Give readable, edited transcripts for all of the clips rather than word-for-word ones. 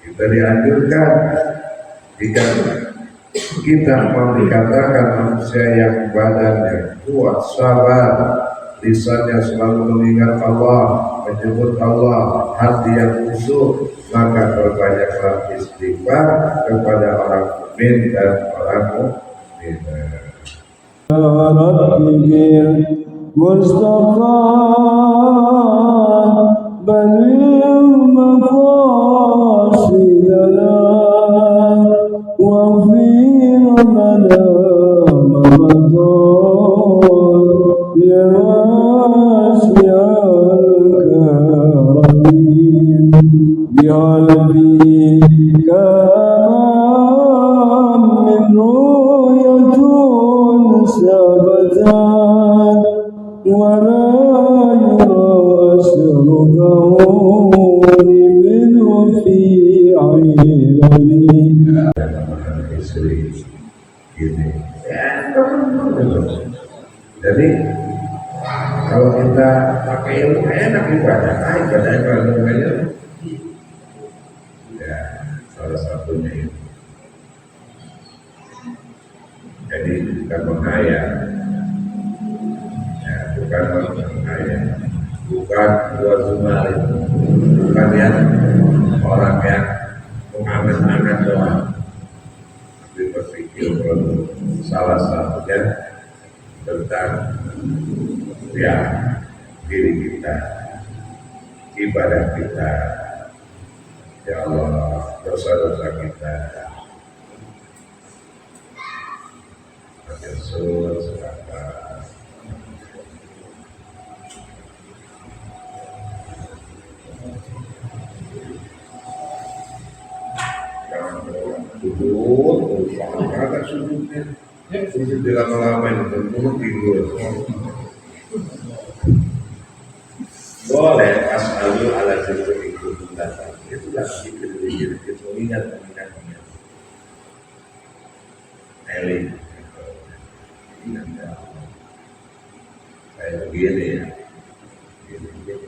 Kita dianjurkan jika kita mau dikatakan manusia yang badannya kuat, sabar, lisannya selalu mengingat Allah, menyebut Allah, hati yang khusyuk, maka perbanyaklah istighfar kepada orang mukmin dan orang mukminah. Mustafa baligh maqasidana waghfir lana ma madha ya wasi'al karamin bi'albika min ru'yatun sabatan ولا يرى أسر كوني منه في عيني. Jadi kalau kita pakai ilmu enak ibadah, kalau ya salah satunya itu. Jadi kita menghayal. Bukan kaya, bukan dua zumari, bukan yang orang yang mengangan-angan doang, tapi berpikir salah satunya tentang ya diri kita, ibadah kita, ya Allah, dosa-dosa kita, Yesus kata. Sujud, agak sujudnya, sujud di lama-lama itu, turun tidur. Boleh as'alu ala zikri itu datang, itulah zikir itu ingat. Eling, ingat. Kayak begini ya, begini.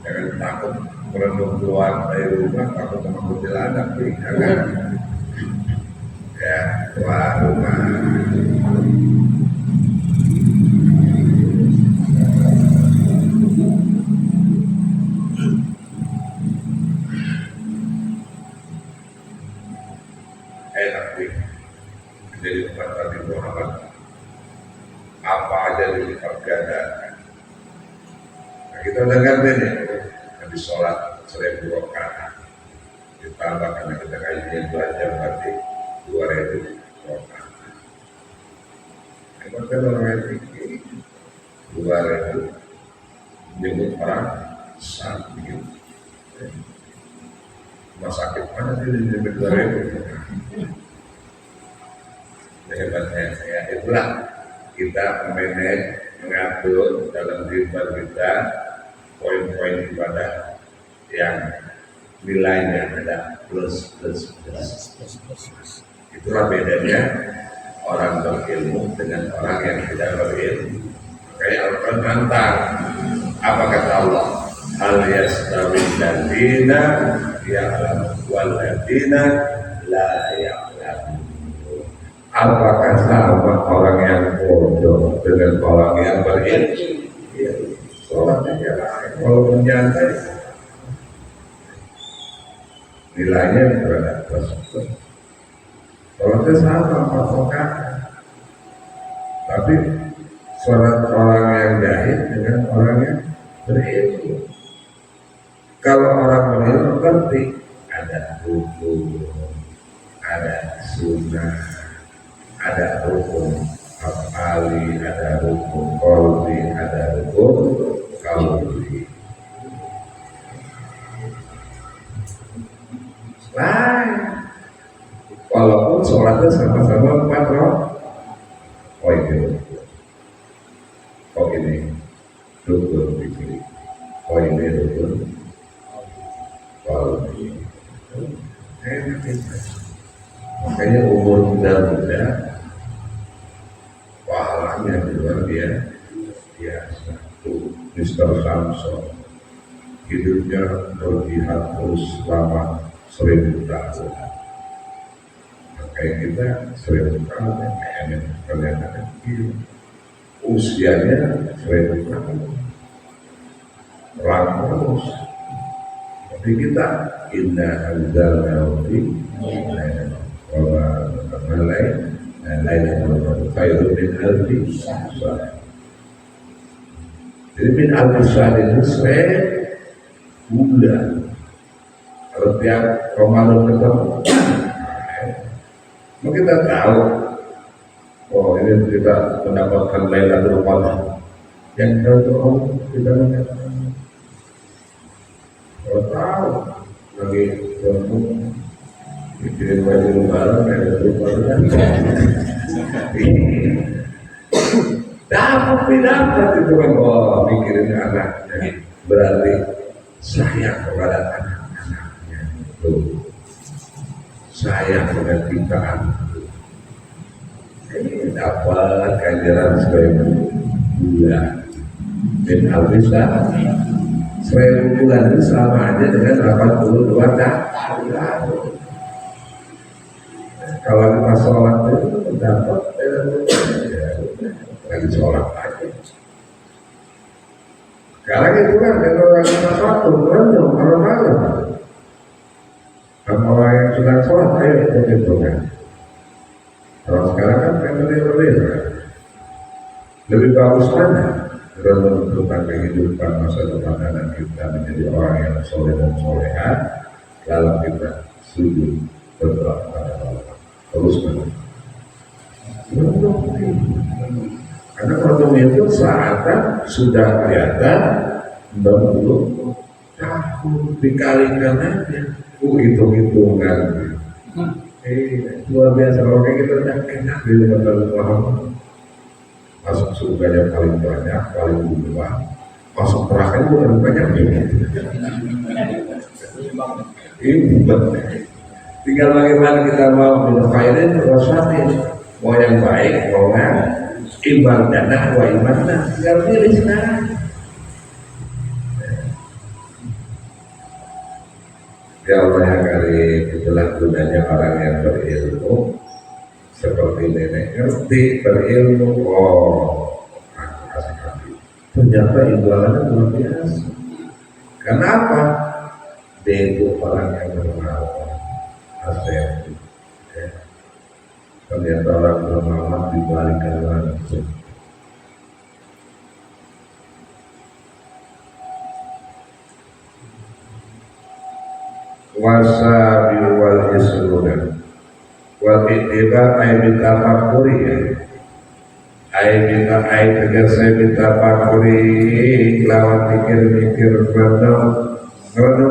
Jangan takut. Kalau keluar dari rumah, takut sama kuntilanak, jangan. Ya, keluar rumah. Enak nih, jadi umat Nabi Muhammad. Apa aja dilipat gandakan. Nah, kita dengar ini. Di sholat 1000 rakaat ditambah karena kita kajian 2 jam berarti 2000 rakaat. Emang kan orang yang pikir 2000 menyebut orang sakit. Rumah sakit mana sih menyebut 2000? Hebatnya ya itulah kita mengatur dalam diri kita poin-poin ibadah yang nilainya ada plus. Itulah bedanya orang berilmu dengan orang yang tidak berilmu. Kayak Al-Quran nantang. Apa kata Allah? Hal yastawi alladziina ya'lamu wal ladziina la ya'lamun. Apakah sama orang yang bodoh dengan orang yang berilmu? Sholatnya jalan, kalau menyantai nilainya berada plus. Sholatnya sama patokan, tapi sholat orang yang jahil dengan orang yang berilmu. Kalau orang berilmu ngerti ada hukum, ada sunnah, ada hukum afali, ada hukum qalbi, ada hukum kauli. Lain. Walaupun sholatnya sama-sama 4 rakaat. Oh ini rukun fikri. Oh ini rukun qalbi. Enak itu. Makanya umur muda-muda pahalanya luar biasa. Mr. Samson hidupnya berjihad terus selama 1000 tahun. Kayak kita 1000 tahun kayaknya kelihatan kecil, usianya 1000 tahun, perang terus. Tapi kita inna anzalnahu fi lailatul qadri min alfi syahr. Jadi min alfi syahr itu 1000 bulan. Kalau tiap Ramadan ketemu, kita tahu, oh ini kita mendapatkan Lailatul Qadar. Yang tahu kita mendapatkan. Kalau tahu lagi ketemu, mikirin baju lebaran, Lailatul Qadar. Dapat itu kan, oh mikirin anaknya, berarti sayang kepada anak-anaknya. Tuh, sayang dengan ciptaan. Ini dapat ganjaran 1000 bulan. Dan al-bisa 1000 bulan itu sama aja dengan 82 tahun. Kalau kita sholat itu dapat lagi sholat aja. Sekarang itu kan kalau lagi satu renung kalau malam. Kalau orang yang sedang sholat ayo ikut-ikutan. Kalau sekarang kan berbeda. Lebih bagus mana renung tentang kehidupan masa depan anak kita menjadi orang yang soleh dan soleha, lalu kita sujud berdoa kepada Allah. Terus karena renung itu saat sudah kelihatan 60 tahun dikalikan aja, hitung-hitungan. Luar biasa kalau kayak gitu udah enak di dalam masuk surga yang paling banyak, paling luas, masuk neraka bukan banyak ini. Tinggal bagaimana kita mau menafairin wasatin, mau yang baik, mau yang ibadah, wa ibadah, tinggal pilih sekarang. Ya Allah yang kali itulah gunanya orang yang berilmu seperti nenek ngerti berilmu, oh aku kasih kami ternyata imbalannya luar biasa. Kenapa? Dia itu orang yang bermanfaat asyik ya. Ternyata orang bermanfaat dibalikan langsung. Wasabi wal isruna wal ittiba ay bitafakuri ya ay tegas ay bitafakuri lawan mikir-mikir renung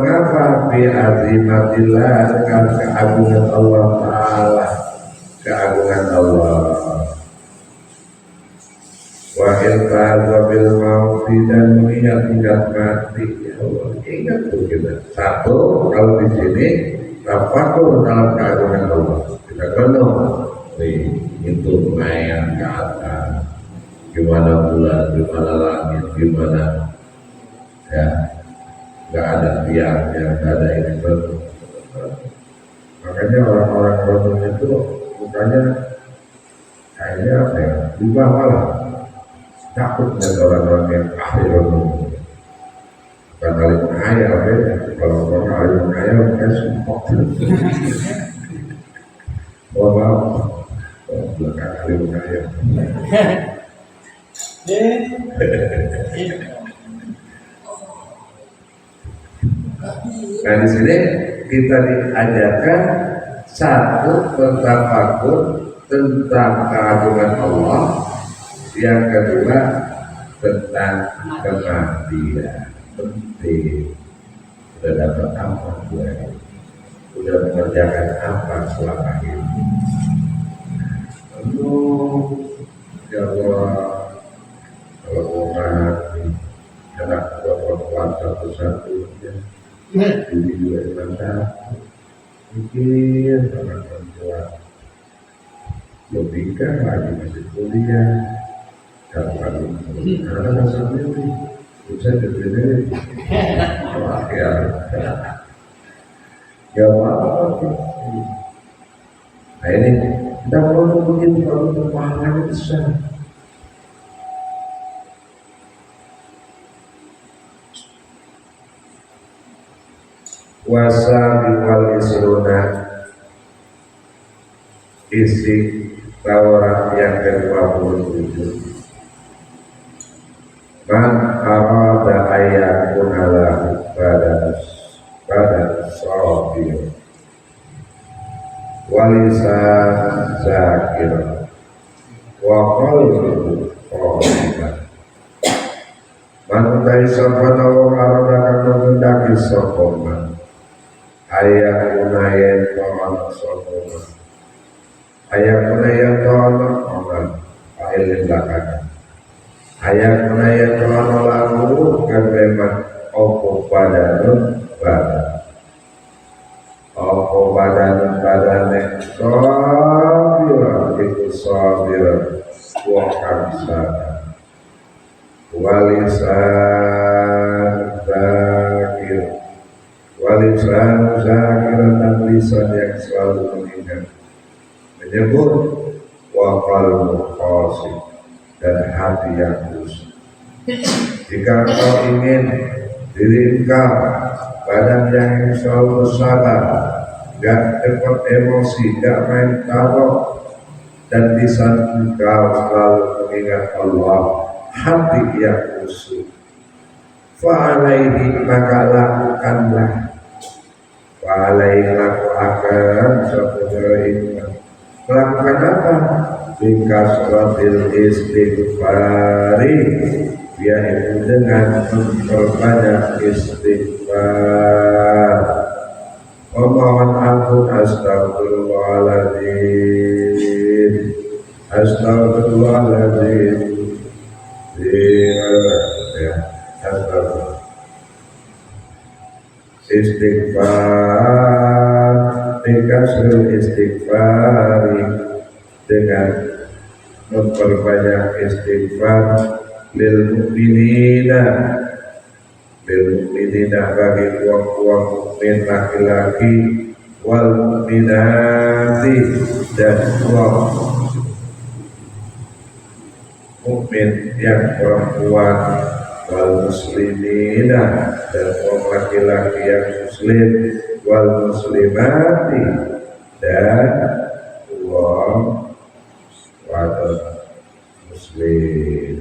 apa bi azimatillah kan keagungan Allah Ta'ala, keagungan Allah wa iltaz bil mauti dan mengingat-ingat mati. Ya Allah, ingat tuh kita. Satu, kalau di sini tafakur dalam keagungan Allah. Kita penuh nih, itu main ke atas, gimana bulan, gimana langit, gimana ya, nggak ada tiangnya, nggak ada ini penuh. Makanya orang-orang renung itu bukannya kayaknya apa ya, di bawah lah. Takut dengan orang-orang yang ahli renung. Bukan ahli menghayal ya. Kalau orang ahli menghayal mereka sumpah. Oh maaf, belakang ahli menghayal. Nah di sini kita diajarkan satu bertafakur tentang keagungan Allah. Yang kedua tentang kematian. Penting. Sudah dapat apa gue? Sudah mengerjakan apa selama ini? Ya Allah, kalau mau mati, anak gue perempuan satu-satunya, ini juga cuma satu. Mungkin anak perempuan belum nikah lagi masih kuliah. Kalau ada masalah ini Bisa begini, wah ya, ya apa? Nah ini kita perlu begitu kalau pemahaman besar. Wasa biwal isruna isi tawaran yang ke-27. Man arada ayakun ala badan sabir walisan zakir wa qalbu qasidah. Man utai sapana wong arada kang mendaki sapa man ayakun ayen to'an sapa man ayakun ayen to'an aman ailin belakang ayat menayat kelana lalu kan memang opo badanun badan yang sabira itu sabira wa kamsana walisan zakir dan lisan yang selalu mengingat menyebut wa qalbu qasid dan hati yang khusus. Jika kau ingin diri engkau badan yang selalu bersabar, gak cepat emosi, gak main tabok, dan lisan engkau selalu mengingat Allah, hati yang khusus. Fa'alaihi maka lakukanlah, fa'alaihi lakukan seputar iman. Melakukan apa? Bikasratil istighfari, yaitu dengan memperbanyak istighfar, memohon ampun. Astagfirullahaladzim istighfar, bikasril istighfari, dengan memperbanyak istighfar lil mu'minina bagi uang mukmin laki-laki wal mu'minati dan uang mukmin yang perempuan wal muslimina dan uang laki-laki yang muslim wal muslimati dan uang pada muslim.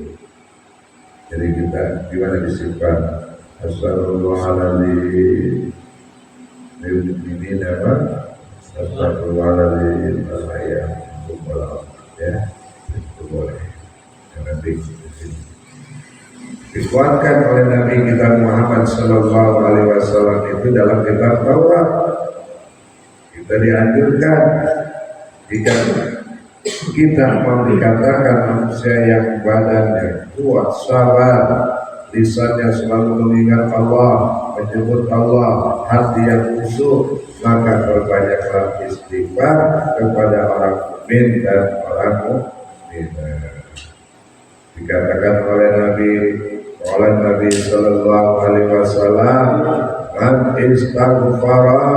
Jadi kita gimana disifat Astagfirullahaladzim lil-mu'minin apa? Astagfirullahaladzim saya ya itu boleh nanti dikuatkan oleh Nabi kita Muhammad Sallallahu Alaihi Wasallam itu dalam kitab Taurat. Kita dianjurkan jika kita mau dikatakan manusia yang badannya kuat, sabar, lisannya selalu mengingat Allah, menyebut Allah, hati yang khusyuk, maka perbanyaklah istighfar kepada orang mukmin dan orang mukminah. Dikatakan oleh Nabi Sallallahu Alaihi Wasallam, man istaghfara,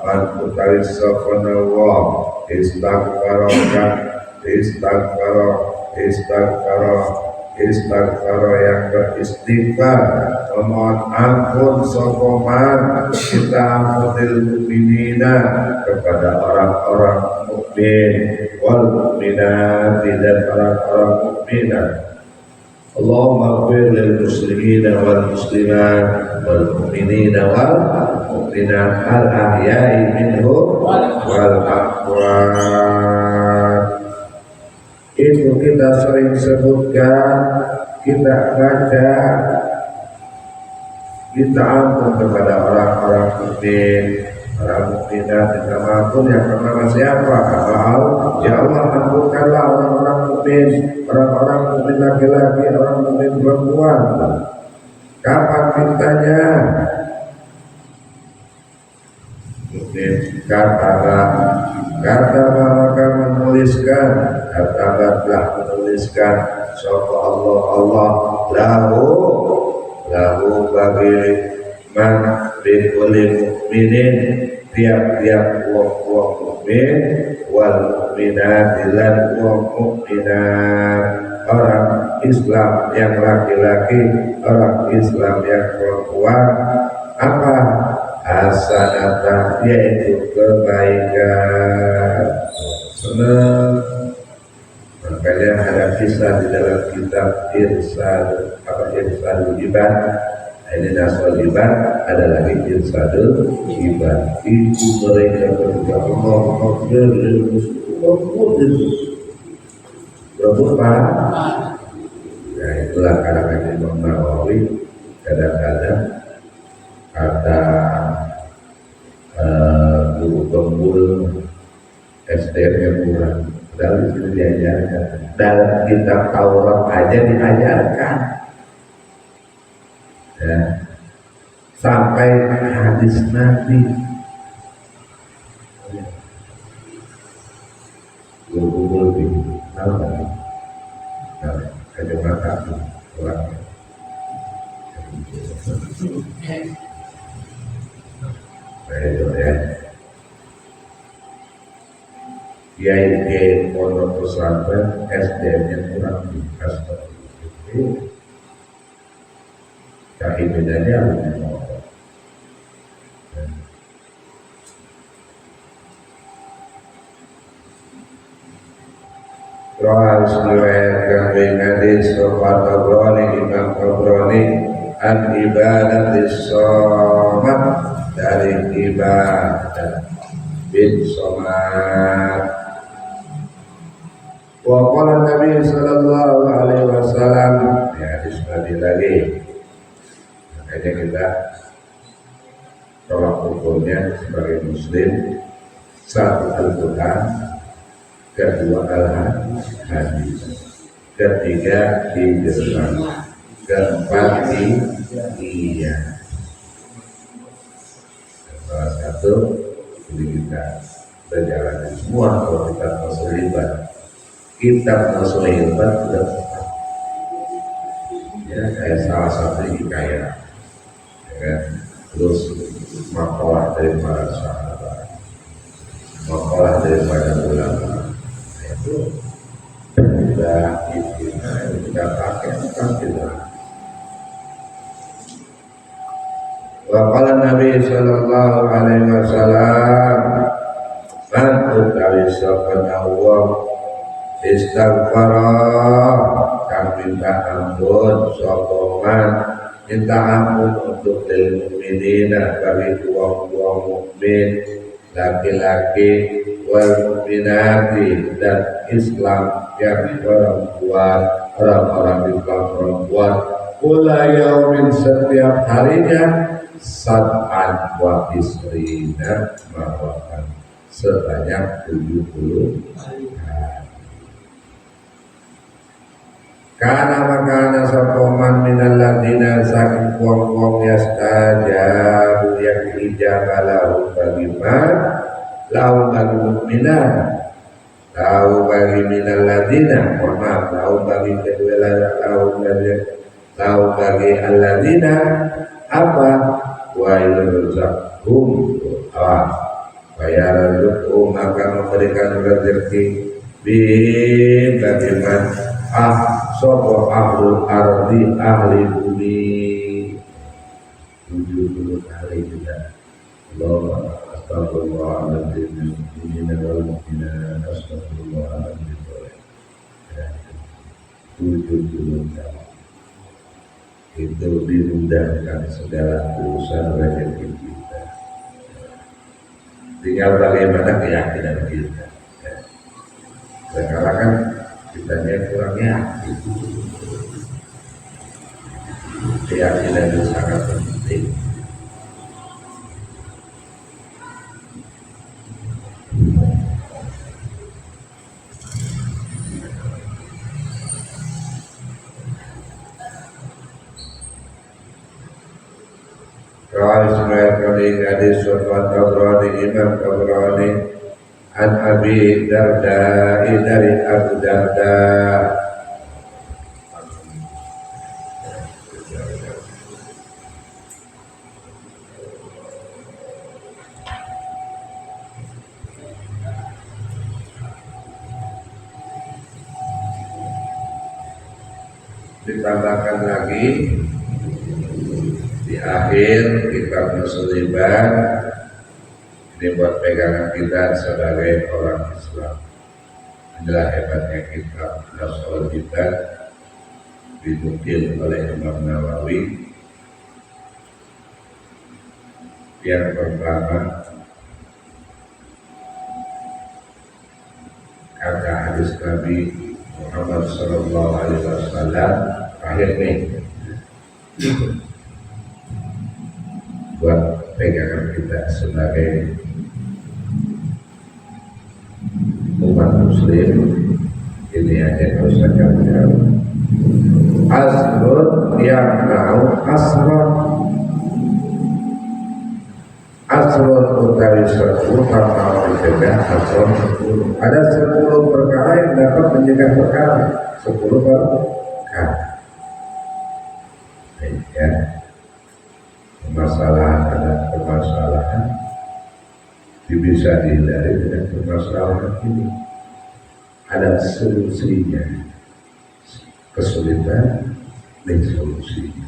man utawi safana Allah, istighfara yang beristighfar, memohon ampun sokoman kita ampunil mukminina kepada orang-orang mukmin wal mukminat dan orang-orang mukminat. Allahumma ighfir lil muslimina wal muslimat wal mu'minina wal mu'minat al ahya'i minhum wal amwat. Itu kita sering sebutkan, kita baca, kita ampun kepada orang-orang mukmin, orang mukminat, kita ampun yang pertama siapa? Ya Allah, ampunkanlah orang-orang mukmin, orang-orang mukmin laki-laki, orang mukmin perempuan. Kapan mintanya? Mukmin kata maka menuliskan, katakanlah menuliskan sapa Allah lahu lahu bagi man bikuli mukminin tiap-tiap wong mukmin wal mukminat lan wong mukminat, orang Islam yang laki-laki, orang Islam yang perempuan, apa hasanatan, yaitu kebaikan. Senang. Makanya ada kisah di dalam kitab Irsadul Ibad, ini Nasrul Ibad, ada lagi Irsadul Ibad. Itu mereka berdua ngomong berebut paham. Nah itulah kadang-kadang Imam Nawawi kadang-kadang kata guru pembul SDM yang kurang. Dalam itu diajarkan, dalam kitab Taurat aja diajarkan, ya. Sampai hadis Nabi. Guru lebih tahu kan? Nah, kacamata orang. Baik ya. Kiai pondok pesantren SDM-nya kurang dikas itu, tapi bedanya lebih motor. Harus diriwayatkan dengan hadis Imam Tabrani an ibadatis shamat, dari ibadah bin somat. Wa qala Nabi sallallahu alaihi wasallam, ya hadis Nabi lagi. Makanya kita tolak ukurnya sebagai muslim, satu Al-Quran, kedua Al-Hadis, ketiga hijrah, keempat iya. Salah satu jadi kita berjalan semua kalau kita masuk libat. Kitab Nasrul Ibad sudah tepat. Ya, kayak salah satu hikayat, ya kan? Terus makalah dari para sahabat, makalah dari para ulama, itu sudah kita pakai kita. Waqala Nabi sallallahu alaihi wasallam, man utawi sapa Allah istighfara kang minta ampun sapa man, minta ampun untuk lil mukminina, bagi wong-wong mukmin laki-laki, wal mukminati, dan Islam yang perempuan, orang-orang Islam perempuan, kula yaumin, setiap harinya, sab'an wa isrina marratan, sebanyak 70 hari. Karena makana sokoman minal ladina saking wong-wong yastajabu yang ijabah lahu bagi man, lahu bagi mukminah, lahu bagi minal ladina, maaf, lahu bagi kedua lahu bagi alladina, apa? Wa yurzaqhum bayarzuqhum, maka memberikan rezeki bagaimana sopo ahlul ardi, ahli bumi 70 kali juga. Allahumma astagfirullahaladzim mu'minina wal mu'minat, astagfirullahaladzim 70 kali. Itu dimudahkan segala urusan rezeki kita. Tinggal bagaimana keyakinan kita. Sekarang kan kitanya kurang yakin. Keyakinan itu sangat penting. Qala Ismail hadis Sufyan Tabrani, Imam Tabrani, an Abi Darda, dari Abu Darda ditambahkan lagi di akhir kitab Muslimat. Ini buat pegangan kita sebagai orang Islam. Inilah hebatnya kitab Nasrul Ibad dinukil oleh Imam Nawawi. Yang pertama, kata hadis Nabi Muhammad Sallallahu Alaihi Wasallam, akhir nih buat pegangan kita sebagai umat Muslim. Ini aja harus saya jawab. Asrun yang tahu asrun. Asrun utawi 10 tanpa dicegah. Asrun 10. Ada 10 perkara yang dapat mencegah perkara. 10 perkara. Ya. Permasalahan ada permasalahan bisa dihindari dengan permasalahan ini. Ada solusinya. Kesulitan dan solusinya.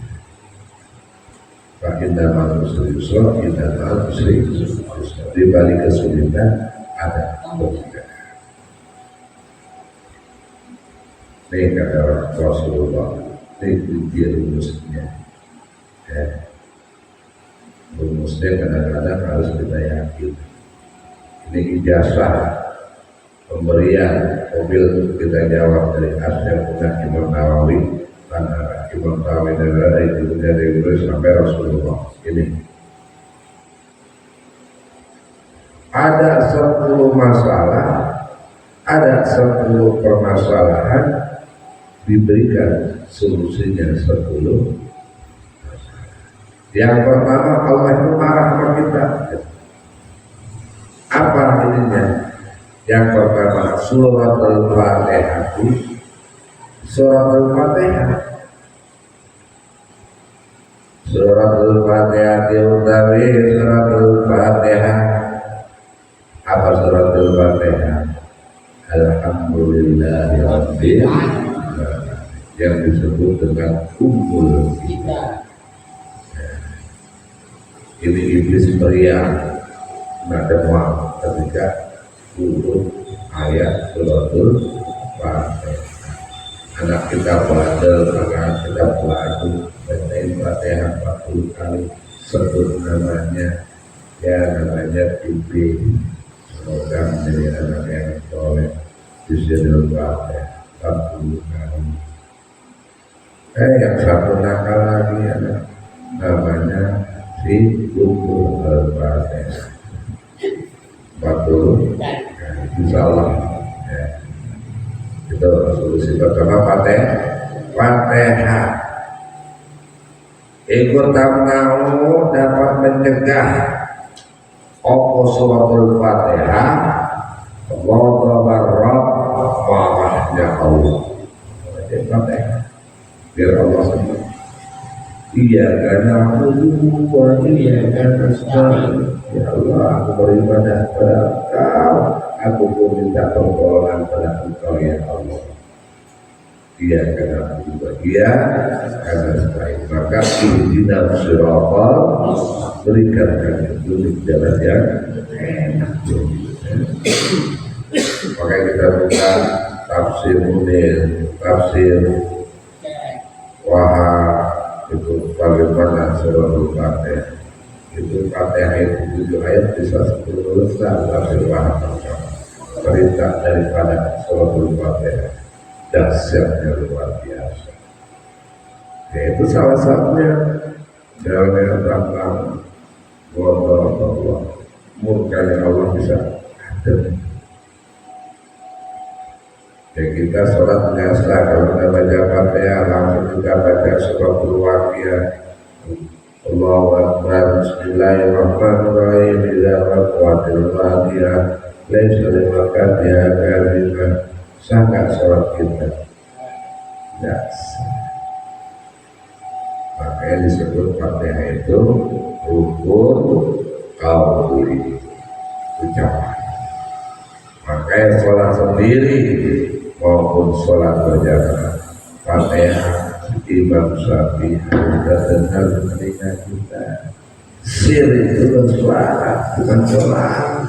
Indah manusia Islam, indah manusia Islam. Di balik kesulitan ada kemudahan. Ini kata Rasulullah. Ini dia rumusnya. Ya. Rumusnya kadang-kadang harus kita yakin. Ini ijazah pemberian mobil kita jawab dari Asy'ar Imam Nawawi. Karena Imam Nawawi dari Inggris sampai Rasulullah. Ini ada 10 masalah, ada 10 permasalahan, diberikan solusinya 10. Yang pertama, Allah itu marah sama kita. Apa ininya? Yang pertama, surat Al-Fatihah. Surat Al-Fatihah. Surat Al-Fatihah diutawi surat Al-Fatihah. Apa surat Al-Fatihah? Alhamdulillahirabbil alamin, yang disebut dengan Ummul Kitab. Ini iblis meriang demam ketika turun ayat suratul Fatihah. Anak kita belajar, anak kita pelaku bacain Fatihah 40 kali, sebut namanya, ya namanya pipi. Semoga menjadi anak yang soleh di sini Fatihah 40 kali. Yang satu nakal lagi anak, namanya si Ummul Al-Fatihah 40 kali, insya Allah. Ya. Itu solusi pertama Fatihah. Ikut tamnau dapat mencegah opo suratul Fatihah ghadabar Rabb, marahnya Allah. Fatihah biar Allah senang. Iya karena iya karena ya Allah, aku beribadah pada Kau, aku pun minta pertolongan pada Engkau ya Allah. Iya karena aku bahagia, karena baik. Maka ihdina siratal, berikan kami petunjuk jalan yang enak. Maka kita buka tafsir Munir, tafsir Wahab, itu bagaimana surah Al-Fatihah. Itu Fatihah itu 7 ayat bisa 10 besar tafsir Wahab. Perintah daripada surah Al-Fatihah dahsyatnya luar biasa. Ya, itu salah satunya dalam tentang Allah, murkanya Allah bisa ada. Ya kita sholat biasa, kalau kita baca Fatihah langsung kita baca surah Al-Waqiah. Allahu Akbar, Bismillahirrahmanirrahim, Idza waqa'atil waqi'ah, laisa liwaqa'atiha kadhibah. Sangat sholat kita ya. Makanya disebut Fatihah itu rukun qauli, ucapan. Makanya sholat sendiri maupun sholat berjamaah Fatihah Imam Syafi'i kita dengar telinga kita. Sir itu bersuara, bukan suara.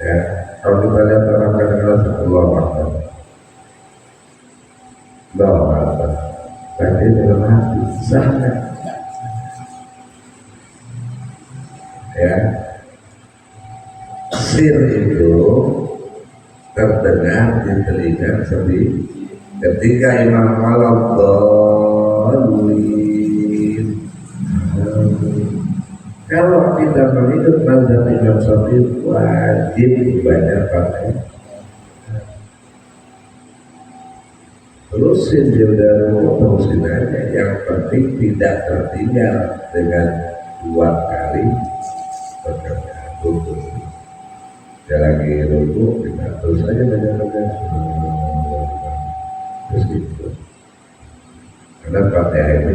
Ya, kalau kita lihat orang kadang-kadang Allah Akbar, Allah Akbar, tapi dalam hati sangat, ya, sir itu terdengar di telinga sendiri. Ketika Imam Al-Dhalin, kalau kita mengikut mazhab Imam Syafi'i wajib dibaca pakai terus sinjil dan terusin aja. Yang penting tidak tertinggal dengan 2 kali perkataan rukun. Dia lagi rukun, kita terus aja baca terus gitu. Karena Fatihah itu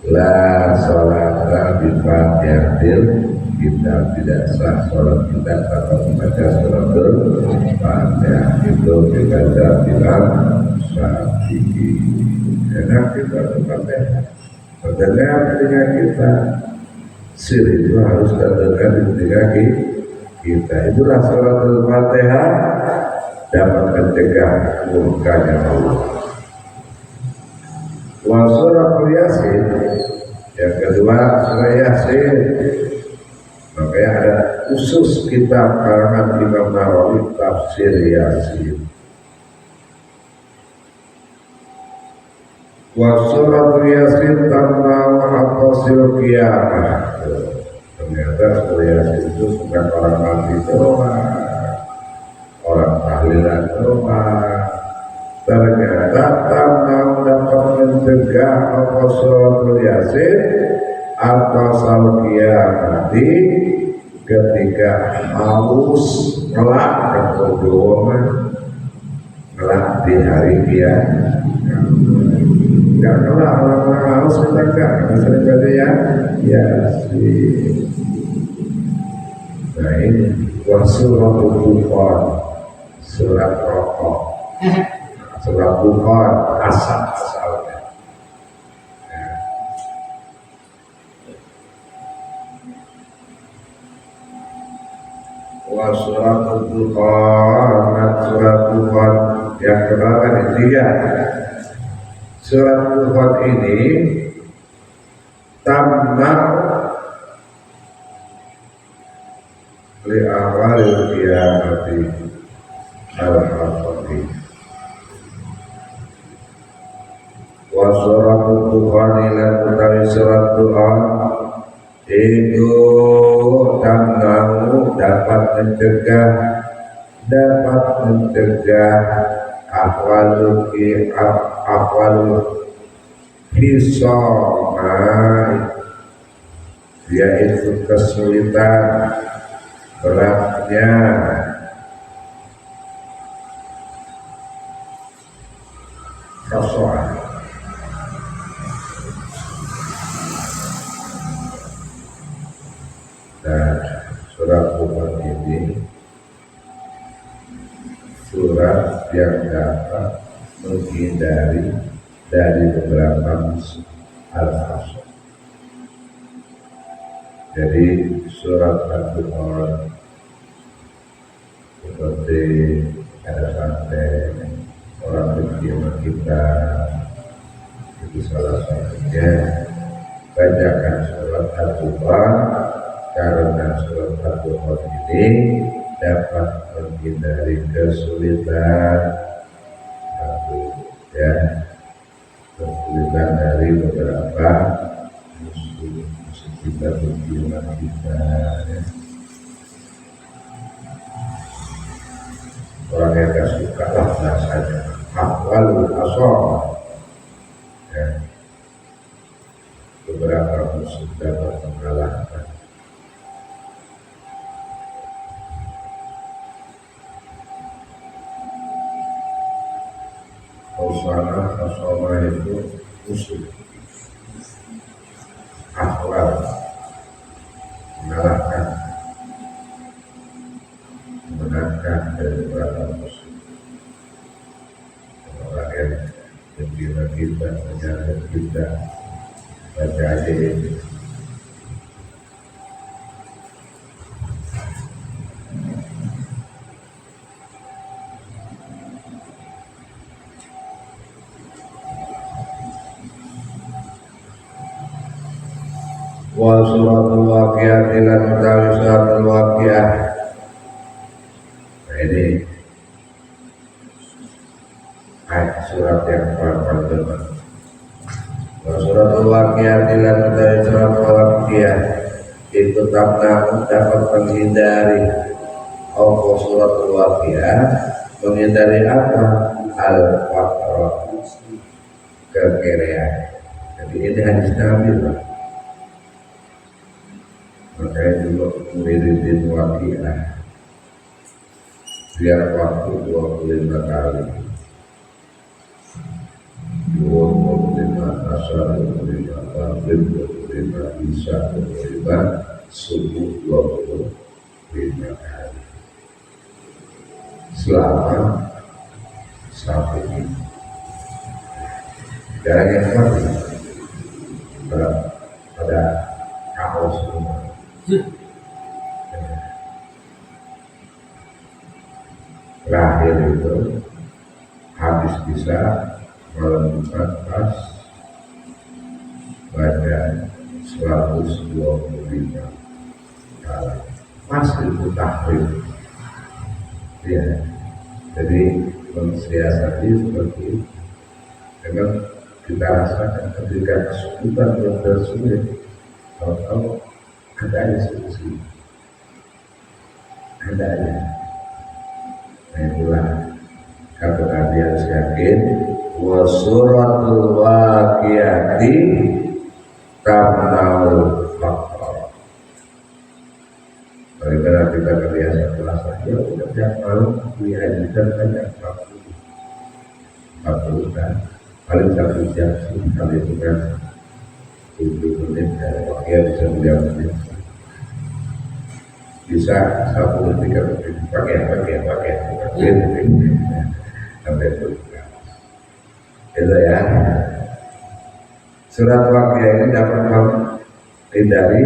la sholata bi Fatihatil kita tidak sah sholat kita tanpa membaca suratul Fatihah. Itu dibaca bilang Syafi'i. Karena kita Fatihah mendengar telinga kita, sir itu harus terdengar di telinga kita. Itulah suratul Fatihah dapat mencegah murkanya Allah. Wa surah Yasin, yang kedua surah Yasin. Makanya ada khusus kitab karangan Imam Nawawi tafsir Yasin. Wa surah Yasin tentang aqasil qiyamah. Ternyata surah Yasin itu bukan orang mati doang, orang tahlilan doang. Ternyata tanam dapat mencegah aqasil Yasin atau salqiyamati ketika haus kelak keperjuangan kelak di hari kiamat. Enggak kelak orang haus kita enggak sering baca Yasin. Nah ini wasuratul Bukhar, surat rokok, surat Bukhar asalnya. Surat Bukhar, surat Bukhar yang kedua yang ketiga. Surat Bukhar ini tamat li awal qiyamati al-haqati. Wa surat Bukhar lan utawi surat Bukhar itu tanggamu dapat mencegah ahwalul hisomai, yaitu kesulitan beratnya persoalan. Dan surat Bukhar ini surat yang dapat menghindari dari beberapa musuh al-hasad. Jadi surat Al-Bukhar seperti ada santai orang berkiamat kita, itu salah satunya bacakan surat Al-Bukhar. Karena surat Al-Bukhar ini dapat menghindari kesulitan, kesulitan dari beberapa musuh kita, berjiwa kita. Ya. Orang yang gak suka lah rasanya ahwalul asal. Ya. Beberapa musuh dapat mengalahkan. Khosana itu musuh, ahwal, mengalahkan dari beberapa musuh. kita baca aja ini. Wa suratul waqiah lan utawi suratul waqiah. Nah ini ayat surat yang paling depan. Wa suratul waqiah lan utawi suratul waqiah itu dapat menghindari apa suratul waqiah menghindari apa al-faqr kekerean. Jadi ini hadis Nabi lah. Makanya juga muridin waqiah biar waktu 25 kali 25 asar 25 maghrib 25 isya 25 subuh 25 kali selama satu minggu. Jarang yang pada kaos semua. Terakhir itu habis bisa malam Jumat pas baca 125 kali masih itu tahrim ya. Jadi mensiasati seperti itu memang kita rasakan ketika kesulitan yang tersulit tahu-tahu ada aja solusi, ada aja. Nah itulah kata Nabi harus yakin wa suratul waqiati tamnaul faqr. Bagaimana kita kebiasa puasa ya udah tiap malam dihadirkan saja 40 kan paling 1 jam sekali itu kan 7 menit dari waqiah bisa 9 menit bisa 1 detik pakai sampai berbuka. Itu ya. Surat waqiah ini dapat menghindari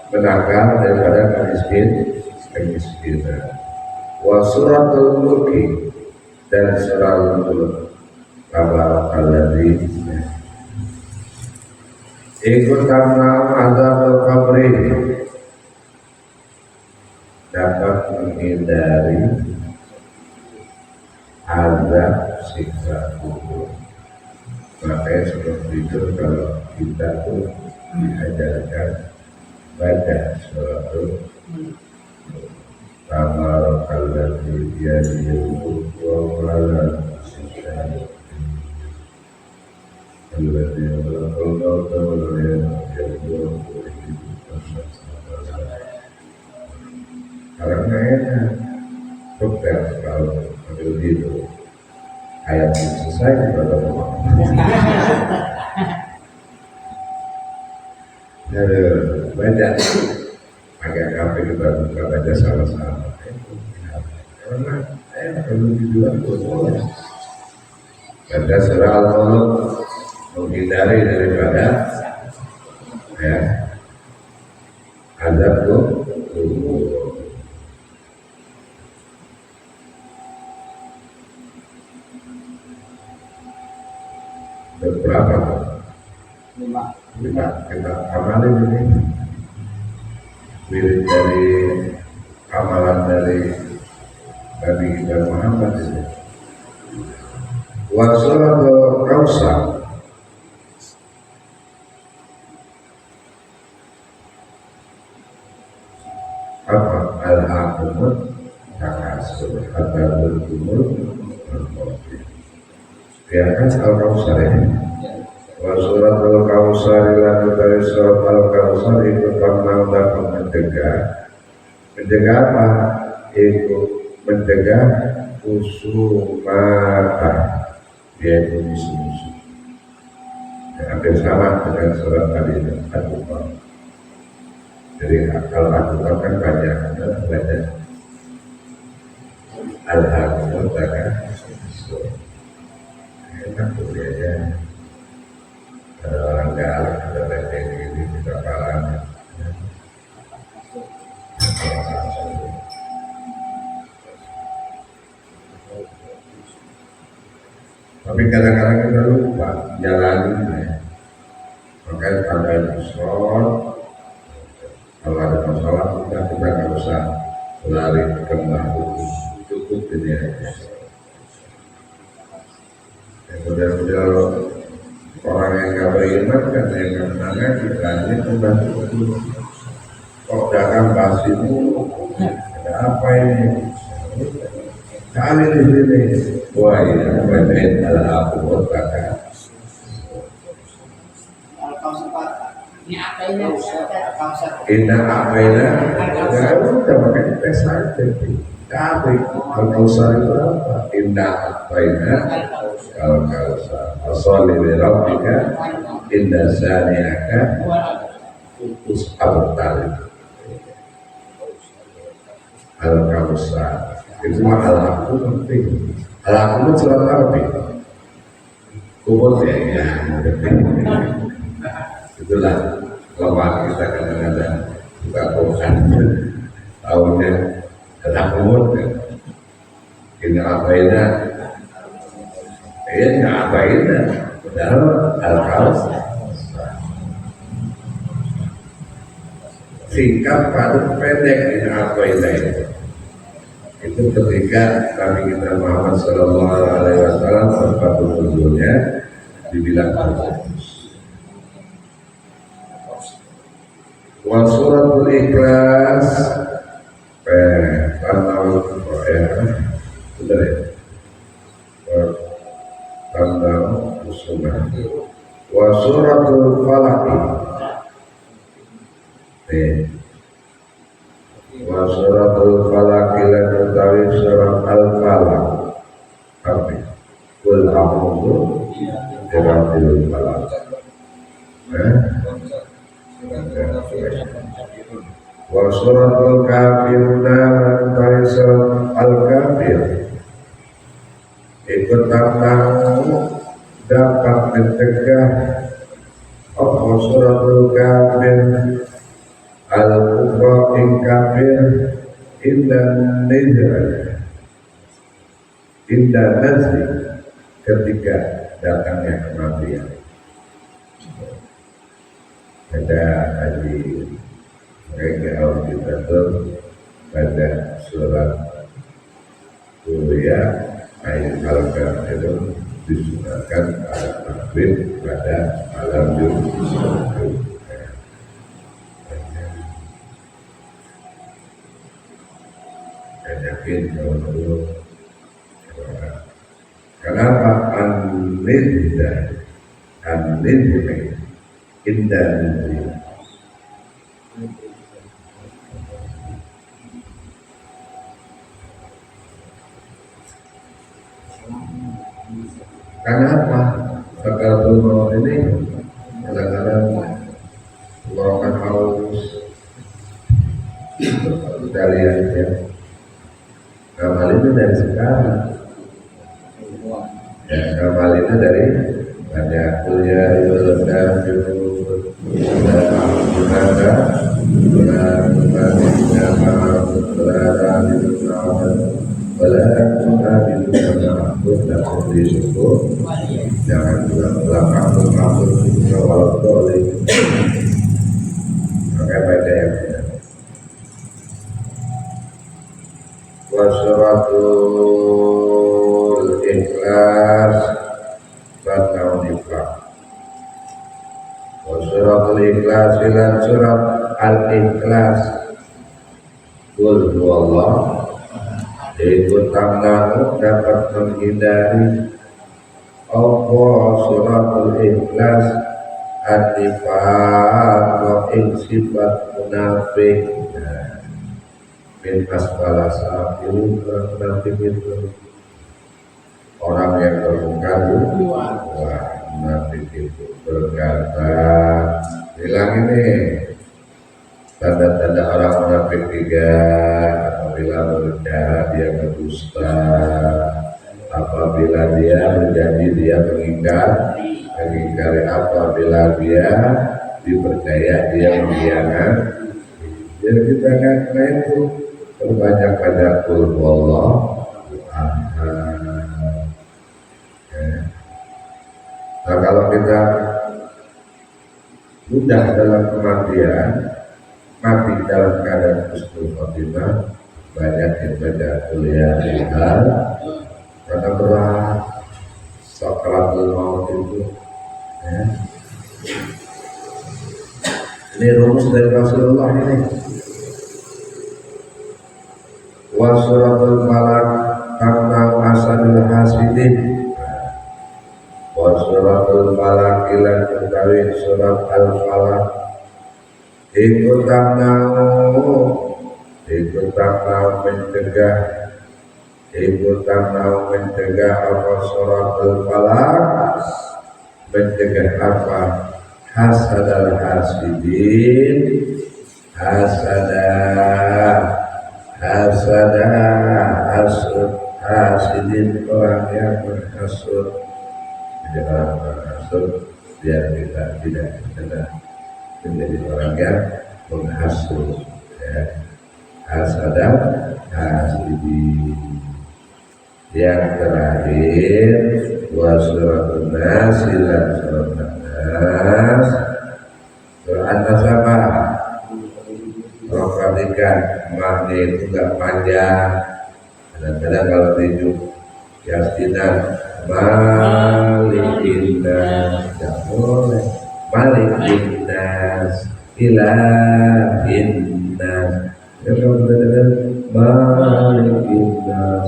menangkal daripada kemiskinan. Wa suratul mulki dan suratul mulk tabarakalladzii ikut karena azab al-qabri dapat menghindari azab siksa kubur. Makanya seperti itu kalau kita tuh diajarkan baca suratul tabarakalladzii biyadihil mulku wa huwa الذي خلق الموت والحياة ليبلوكم karena enak dokter kalau begitu ayat selesai kepada Allah. Jadi baca pakai HP kita buka baca sama-sama. Karena perlu dijual boleh. Baca surah Al-Mulk menghindari daripada ya azab kubur. Berapa? 5 kita amalin ini. Wirid dari amalan dari Nabi kita Muhammad ini. Wa suratul Kautsar apa al-hakumut takasur hatta berkumul berkopi. Ya kan al-Kautsar ini. Wa suratul Kautsar lan dari surat al-Kautsar itu karena dapat mencegah apa? Itu mencegah usumata yaitu musuh-musuh. Hampir sama dengan surat tadi Al-Baqarah. Jadi kalau Al-Baqarah kan banyak Al-Hakumut kan enak tuh ya. ada orang galak, ada kayak gini, kita kalah. Tapi kadang-kadang kita lupa jalanin. Makanya pada sholat, kalau ada masalah kita nggak usah lari ke makhluk, cukup ini aja. Model-model orang yang nggak beriman kan yang namanya kita ini membantu. Kok dagang basi mulu? Ada apa ini? Kali di sini, wah ini berbeda adalah aku buat kakak. Indah apa ini? Tidak udah pakai tes saja. Tapi kalau itu apa? Indah apa ini? Kalau asal ini rabbika, indah saniaka, putus al-talib. Al-Kausar itu mah al-aku penting. Al-aku itu surat Arabi. Kubur ya, itulah lemah kita kadang-kadang buka Quran tahunnya al-aku ini abaina ini abaina padahal al-Kausar singkat padat pendek ini abaina itu ketika Nabi kita Muhammad Sallallahu Alaihi Wasallam tempat nuzulnya dibilang wa suratul ikhlas tandau sudah ya tandau sunnah wa suratul falaq wa suratul falaq lan utawi surat al-falaq tapi kul a'udzu birabbil falaq wa suratul kafirun lan utawi surat al-kafir ikut tentang dapat mencegah apa suratul kafir al-kufra ing kafir indah nazri ketika datangnya kematian. Ada haji mereka kita pada surat Kuliah ayat al-kafir itu disunahkan pada takbir pada malam Jumat. Yakin kalau kenapa an-nidda indah kenapa Sakatul Maut ini kadang-kadang mengurangkan haus kita lihat ya. Kamal itu dari sekarang ya, kamal itu dari banyak kuliah itu dan jangan bilang kamu kalau boleh pakai baca yang wasuratul ikhlas batau nifaq wasuratul ikhlas ilan surat al-ikhlas qul huwallah ikut tamlamu dapat menghindari Allah suratul ikhlas an-nifaq wa sifat munafik min asfala sa'il munafik itu orang yang bermengkandung munafik itu berkata bilang ini tanda-tanda orang munafik 3 apabila berbicara dia berdusta apabila dia menjadi dia mengikat mengingkari apabila dia dipercaya dia mengkhianati. Jadi kita karena itu berbanyak-banyak qul huwallahu ahad. Nah kalau kita mudah dalam kematian, mati dalam keadaan husnul khotimah, banyak yang baca kuliah hal karena berat sakaratul maut itu. Ini rumus dari Rasulullah ini. Wa suratul falaq tamna'u asadul hasidin. Wa suratul falaq ilan utawi surat al-falaq iku tamna'u mencegah apa suratul falaq, mencegah apa hasadal hasidin, hasidin orang yang menghasut. Jadi orang menghasut biar kita tidak menjadi orang yang menghasut, ya. Hasidin. Yang terakhir wa suratun nas ila suratun nas. Surah An-Nas apa? Perhatikan makna itu enggak panjang. Kadang-kadang kalau dijuk Yasinan Malikin nas, tidak boleh. Malikin nas, ilahin nas. Kalau benar-benar Malikin nas,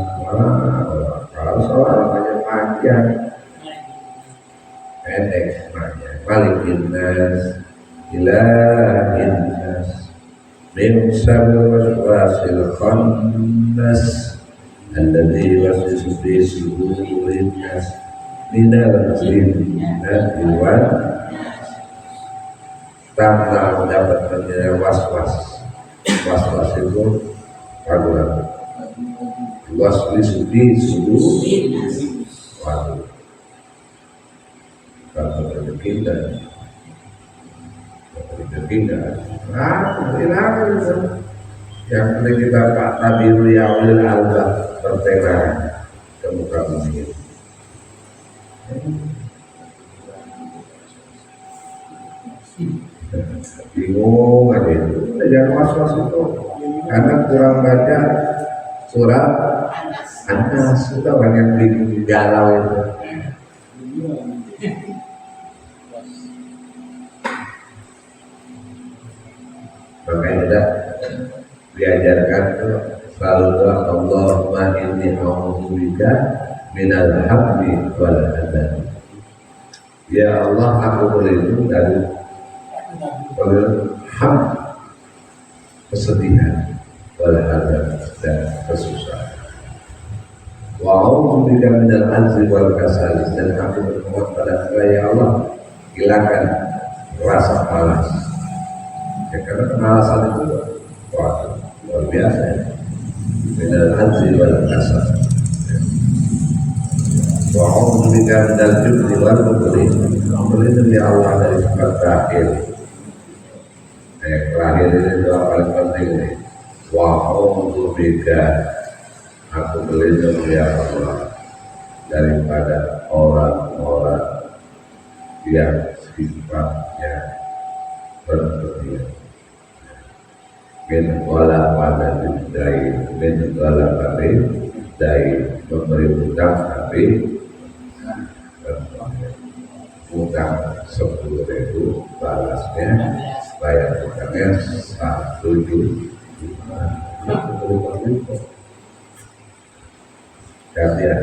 kalau soal banyak panjang, pendek semuanya. Malikin nas, ilahin nas, min syarril waswasil khannas, alladzi yuwaswisu fi sudurin nas, minal jinnati wan tanpa mendapatkan was-was. Was-was itu ragu-ragu. Waswisu fi sudurin nas. Waduh. Kalau berpindah, yang penting kita Pak Tabiru Yawil Albab bertera ke muka bumi. Bingung aja itu, jangan was-was itu, karena kurang baca surat An-Nas. Itu banyak bingung galau itu. Makanya ada diajarkan selalu doa Allahumma inni a'udzubika minal hammi wal hazan. Ya Allah, aku berlindung dari ham, kesedihan, wal hazan, dan kesusahan. Wa a'udzubika minal azzi wal kasal, dan aku bermohon pada Engkau ya Allah, hilangkan rasa malas. Ya, karena kemalasan itu luar biasa ya. Minal azzi wal kasal. Wa a'udzubika minal jubni wal bukli. Berlindung ya Allah dari sifat terakhir. Terakhir ini doa paling penting nih. Wa a'udzubika, aku berlindung ya Allah daripada orang-orang yang sifatnya berlebihan. Min wala pada dai, min wala pada dai, memberi utang tapi utang 10.000, balasnya bayar utangnya 1 juta. Kasihan.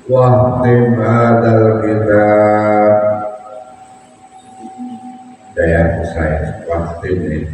Wahtim hadal kitab, daya saya wahtim ini